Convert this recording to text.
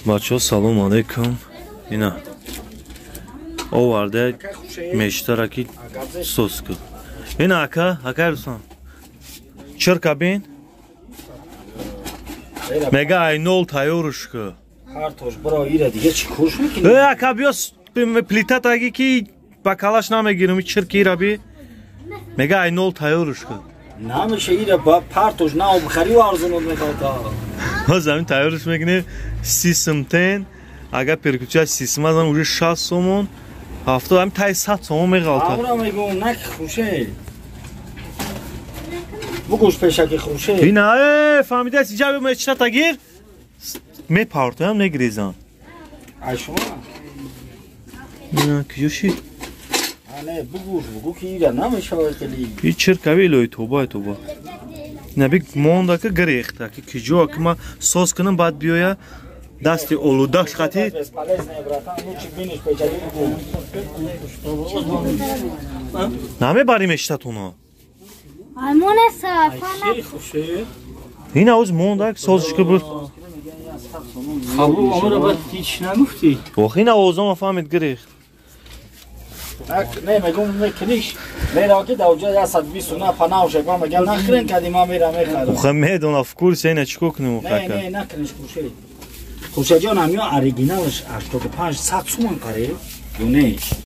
Бачаҳо салом алейкум. Ина оварда мештараки соску. Ина ака руслан. Чирка бин. Мега айнол тайёрушку. Картош бро ира дига чӣ курш мекунӣ? Ака биёс плитатаги ки ба калаш намегирам чирки ира би. Мега айнол тайёрушку. Намеша ира ба партош нав бихари арзонот мехота. Замин тайёрш мекунем 30 сомтен. Ага переключать система уже 6 сомон. Авто ам тай 100 сомон мегалта. Амра мегум нак хуше. Бугуш пешаки хуше. Ина фамида сиҷаби мечта тагир. Ме партам негризан. Ай шума. Ина киёши. Ане бугу ки ира намеша хели. И чиркави лой тоба. Наби монда ки грехта ки киҷо ки ма сос кунам баъд биёя дасти олудаш хати. Наме бари мештатуно. Аймоне сафана. Ина оз монда ки созиш ки буд. Хабу амра бад ҳеч намуфти. Ох ина озома фаҳмид грехт. Не мегум мекуниш. Мера ки давҷа 120 на панавша ба мега нахрен кади ма мера мехарам. Ох медона вкур сена чико кунем ох ака. Не накуниш хуше. Хушаҷон амё оригиналш 85 100 сомон каре. Ё не?